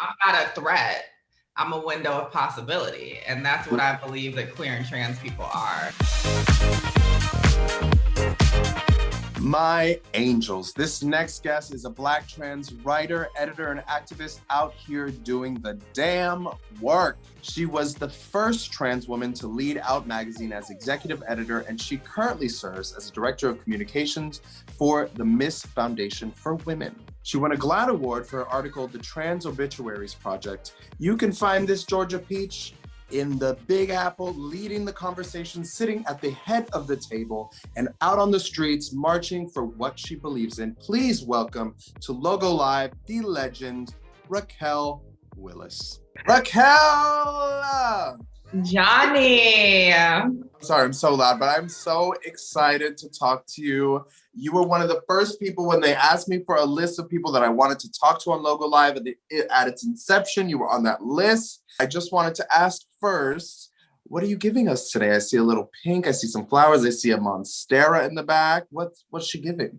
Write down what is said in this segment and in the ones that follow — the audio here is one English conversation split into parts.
I'm not a threat. I'm a window of possibility. And that's what I believe that queer and trans people are. My angels, this next guest is a Black trans writer, editor, and activist out here doing the damn work. She was the first trans woman to lead Out magazine as executive editor, and she currently serves as director of communications for the Miss Foundation for Women. She won a GLAAD Award for her article, The Trans Obituaries Project. You can find this Georgia Peach in the Big Apple, leading the conversation, sitting at the head of the table and out on the streets, marching for what she believes in. Please welcome to Logo Live, the legend, Raquel Willis. Raquel! Johnny! Sorry, I'm so loud, but I'm so excited to talk to you. You were one of the first people when they asked me for a list of people that I wanted to talk to on Logo Live at its inception. You were on that list. I just wanted to ask first, what are you giving us today? I see a little pink. I see some flowers. I see a monstera in the back. What's she giving?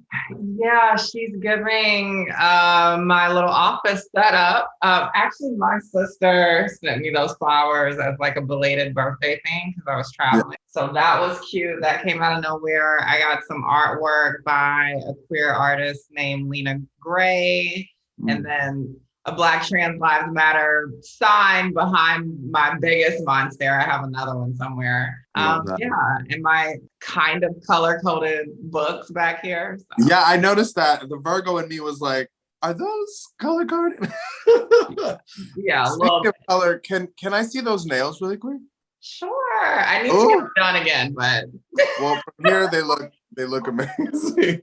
Yeah, she's giving my little office setup. Actually, my sister sent me those flowers as like a belated birthday thing because I was traveling. So that was cute. That came out of nowhere. I got some artwork by a queer artist named Lena Gray. And then a Black Trans Lives Matter sign behind my biggest monster. I have another one somewhere. Yeah, and my kind of color-coded books back here. So. Yeah, I noticed that. The Virgo in me was like, are those color-coded? Yeah, Speaking of color, can I see those nails really quick? Sure. I need to get them done again, but well, from here they look amazing.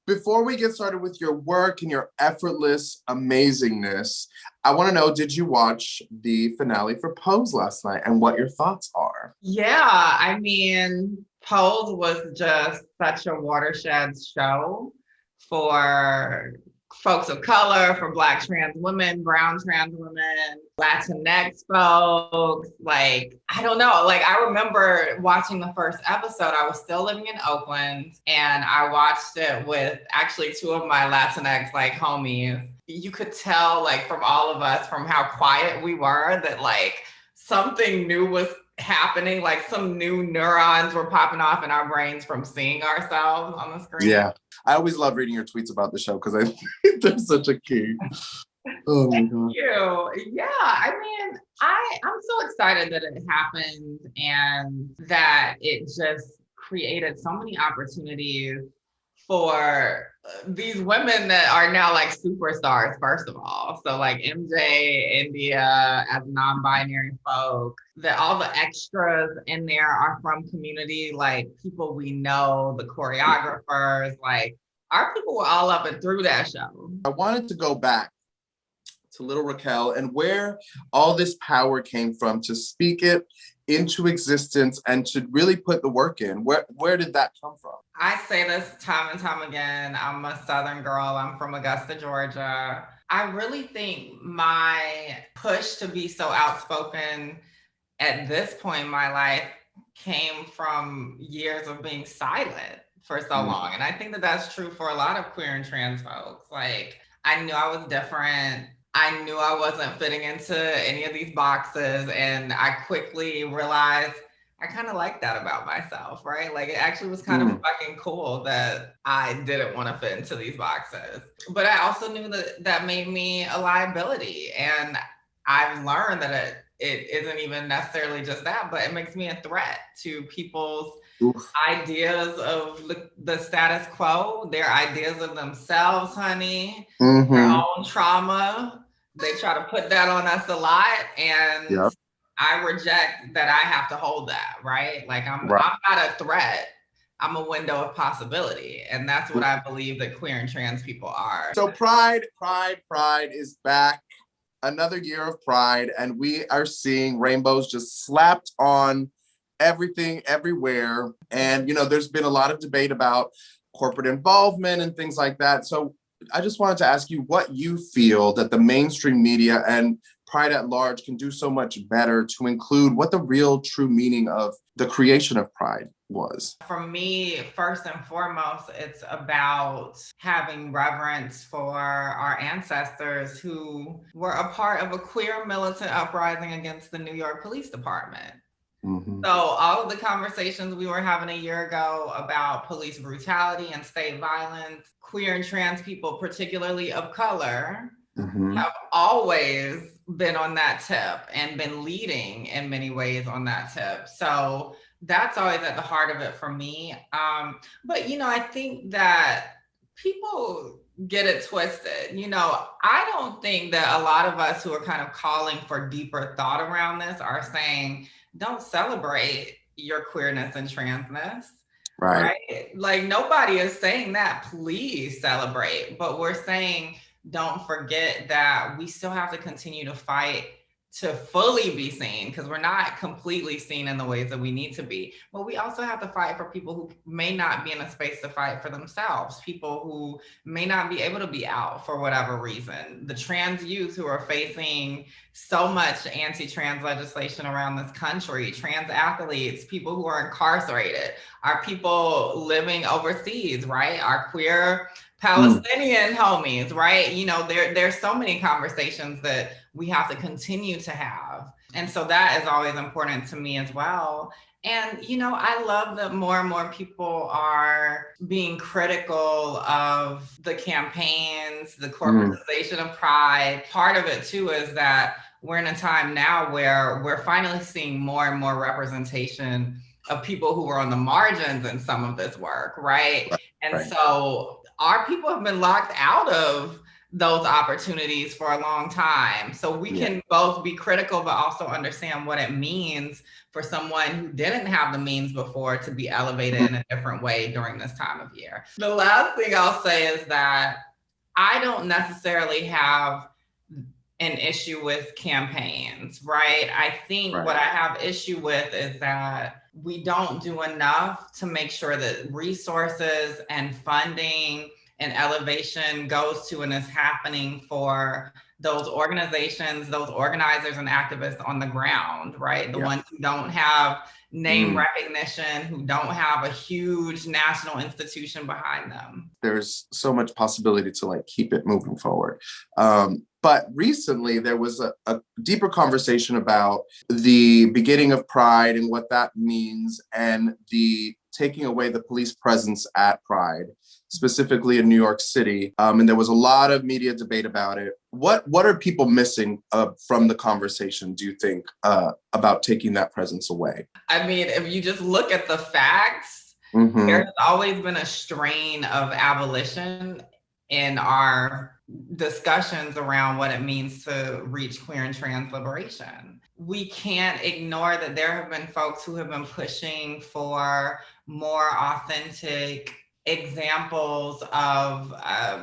Before we get started with your work and your effortless amazingness, I want to know, did you watch the finale for Pose last night and what your thoughts are? Yeah, I mean, Pose was just such a watershed show for folks of color, for Black trans women, brown trans women, Latinx folks. Like, I don't know. Like, I remember watching the first episode. I was still living in Oakland, and I watched it with actually two of my Latinx like homies. You could tell, like, from all of us, from how quiet we were, that like something new was happening. Like some new neurons were popping off in our brains from seeing ourselves on the screen. Yeah. I always love reading your tweets about the show because I think they're such a key. Oh my God. Thank you. Yeah, I mean, I'm so excited that it happened and that it just created so many opportunities for these women that are now like superstars, first of all. So like MJ, India, as non-binary folk, that all the extras in there are from community, like people we know, the choreographers, like our people were all up and through that show. I wanted to go back to little Raquel and where all this power came from to speak it into existence and to really put the work in. Where did that come from? I say this time and time again. I'm a Southern girl. I'm from Augusta, Georgia. I really think my push to be so outspoken at this point in my life came from years of being silent for so long. And I think that that's true for a lot of queer and trans folks. Like, I knew I was different. I knew I wasn't fitting into any of these boxes. And I quickly realized I kind of like that about myself, right? Like, it actually was kind of fucking cool that I didn't want to fit into these boxes. But I also knew that that made me a liability. And I've learned that it isn't even necessarily just that, but it makes me a threat to people's ideas of the status quo, their ideas of themselves, honey, their own trauma. They try to put that on us a lot. And I reject that I have to hold that, right? Like I'm not a threat. I'm a window of possibility. And that's what I believe that queer and trans people are. So Pride is back. Another year of Pride, and we are seeing rainbows just slapped on everything, everywhere. And, you know, there's been a lot of debate about corporate involvement and things like that. So I just wanted to ask you what you feel that the mainstream media and Pride at large can do so much better to include what the real true meaning of the creation of Pride was? For me, first and foremost, it's about having reverence for our ancestors who were a part of a queer militant uprising against the New York Police Department. Mm-hmm. So all of the conversations we were having a year ago about police brutality and state violence, queer and trans people, particularly of color, Mm-hmm. have always been on that tip and been leading in many ways on that tip. So that's always at the heart of it for me. But, I think that people get it twisted. I don't think that a lot of us who are kind of calling for deeper thought around this are saying, don't celebrate your queerness and transness. Right. Like nobody is saying that, please celebrate, but we're saying, don't forget that we still have to continue to fight to fully be seen, because we're not completely seen in the ways that we need to be. But we also have to fight for people who may not be in a space to fight for themselves, people who may not be able to be out for whatever reason. The trans youth who are facing so much anti-trans legislation around this country, trans athletes, people who are incarcerated, our people living overseas, right? Our queer Palestinian homies, right? There's so many conversations that we have to continue to have. And so that is always important to me as well. And, I love that more and more people are being critical of the campaigns, the corporatization of Pride. Part of it too is that we're in a time now where we're finally seeing more and more representation of people who are on the margins in some of this work, right? And so our people have been locked out of those opportunities for a long time. So we can both be critical, but also understand what it means for someone who didn't have the means before to be elevated in a different way during this time of year. The last thing I'll say is that I don't necessarily have an issue with campaigns, right? I think what I have issue with is that we don't do enough to make sure that resources and funding and elevation goes to and is happening for those organizations, those organizers and activists on the ground, right? The ones who don't have name recognition, who don't have a huge national institution behind them. There's so much possibility to keep it moving forward. But recently there was a deeper conversation about the beginning of Pride and what that means, and the taking away the police presence at Pride, specifically in New York City. And there was a lot of media debate about it. What are people missing from the conversation, do you think, about taking that presence away? I mean, if you just look at the facts, there's always been a strain of abolition in our discussions around what it means to reach queer and trans liberation. We can't ignore that there have been folks who have been pushing for more authentic examples of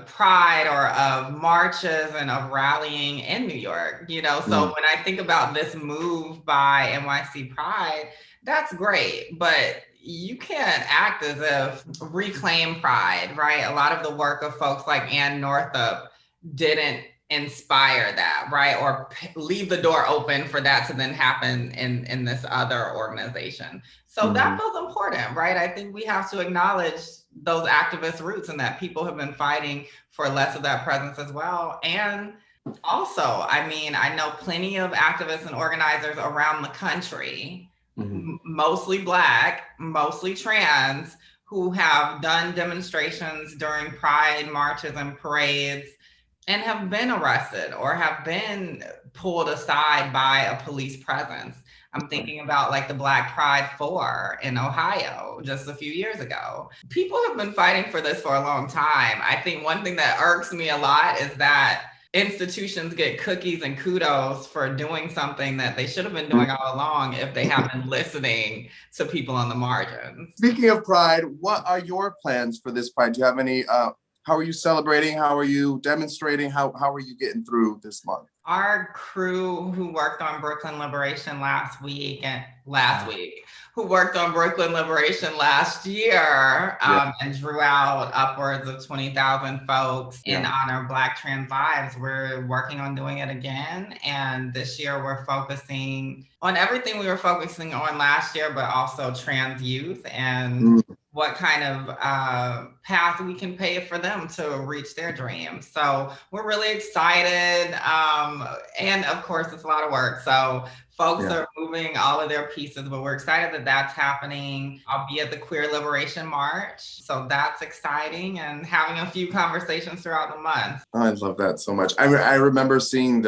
pride or of marches and of rallying in New York. So when I think about this move by NYC Pride, that's great, but you can't act as if reclaim Pride, right? A lot of the work of folks like Ann Northup didn't inspire that, right? Or leave the door open for that to then happen in this other organization. So that feels important, right? I think we have to acknowledge those activist roots and that people have been fighting for less of that presence as well. And also, I know plenty of activists and organizers around the country, mostly Black, mostly trans, who have done demonstrations during Pride marches and parades and have been arrested or have been pulled aside by a police presence. I'm thinking about the Black Pride 4 in Ohio just a few years ago. People have been fighting for this for a long time. I think one thing that irks me a lot is that institutions get cookies and kudos for doing something that they should have been doing all along if they have been listening to people on the margins. Speaking of Pride, what are your plans for this Pride? Do you have any, how are you celebrating? How are you demonstrating? How are you getting through this month? Our crew who worked on Brooklyn Liberation who worked on Brooklyn Liberation last year and drew out upwards of 20,000 folks in honor of Black trans lives. We're working on doing it again. And this year we're focusing on everything we were focusing on last year, but also trans youth and what kind of path we can pave for them to reach their dreams. So we're really excited. And of course, it's a lot of work. So folks are moving all of their pieces, but we're excited that that's happening. I'll be at the Queer Liberation March. So that's exciting and having a few conversations throughout the month. Oh, I love that so much. I remember seeing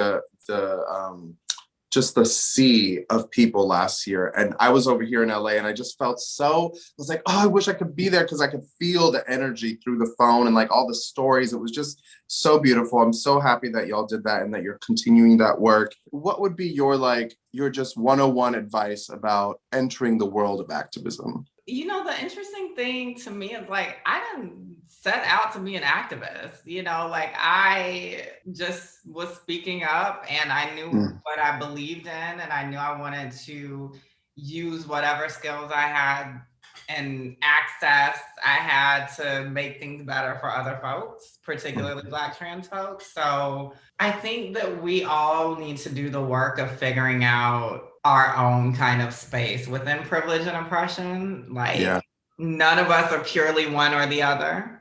just the sea of people last year. And I was over here in LA and I just felt I was like, oh, I wish I could be there because I could feel the energy through the phone and like all the stories. It was just so beautiful. I'm so happy that y'all did that and that you're continuing that work. What would be your just 101 advice about entering the world of activism? You know, the interesting thing to me is like, I didn't set out to be an activist, you know, like I just was speaking up and I knew what I believed in and I knew I wanted to use whatever skills I had and access I had to make things better for other folks, particularly Black trans folks. So I think that we all need to do the work of figuring out our own kind of space within privilege and oppression. Like none of us are purely one or the other.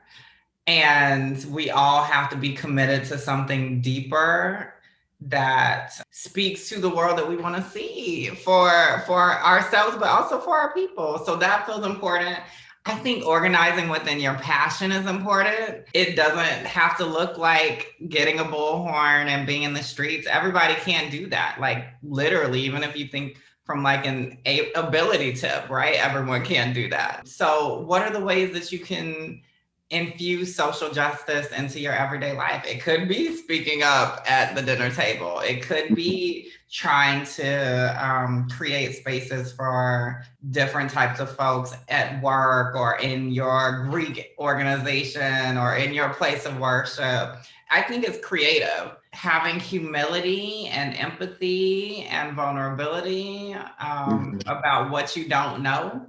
And we all have to be committed to something deeper that speaks to the world that we want to see for ourselves, but also for our people. So that feels important. I think organizing within your passion is important. It doesn't have to look like getting a bullhorn and being in the streets. Everybody can't do that. Like literally, even if you think from like an ability tip, right? Everyone can't do that. So what are the ways that you can infuse social justice into your everyday life? It could be speaking up at the dinner table. It could be trying to create spaces for different types of folks at work or in your Greek organization or in your place of worship. I think it's creative. Having humility and empathy and vulnerability about what you don't know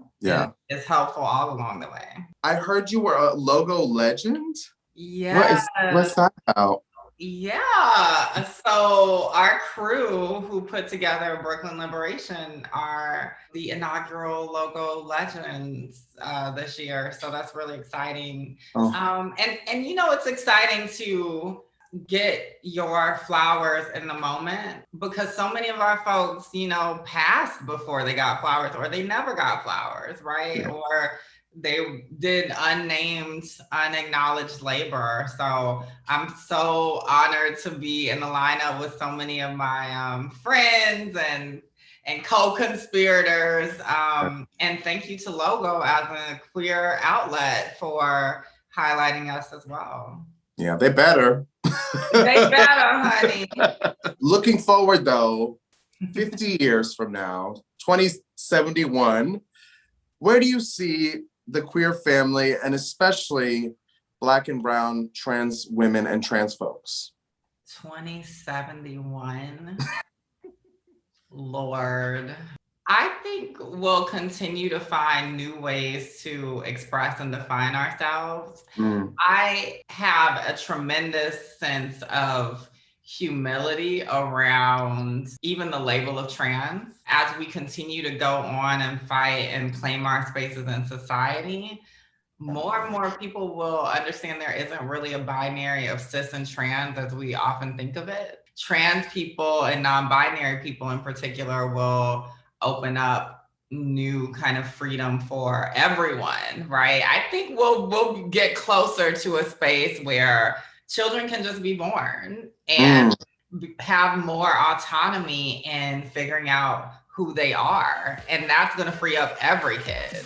is helpful all along the way. I heard you were a logo legend. Yeah. What's that about? Yeah. So our crew who put together Brooklyn Liberation are the inaugural logo legends this year. So that's really exciting. And you know, it's exciting to get your flowers in the moment because so many of our folks, you know, passed before they got flowers or they never got flowers, right? Or they did unnamed, unacknowledged labor. So I'm so honored to be in the lineup with so many of my friends and co-conspirators. And thank you to Logo as a queer outlet for highlighting us as well. Yeah, they better. They better, honey. Looking forward though, 50 years from now, 2071, where do you see the queer family and especially Black and brown trans women and trans folks? 2071. Lord. I think we'll continue to find new ways to express and define ourselves. I have a tremendous sense of humility around even the label of trans. As we continue to go on and fight and claim our spaces in society, more and more people will understand there isn't really a binary of cis and trans as we often think of it. Trans people and non-binary people in particular will open up new kind of freedom for everyone, right? I think we'll get closer to a space where children can just be born and have more autonomy in figuring out who they are. And that's gonna free up every kid.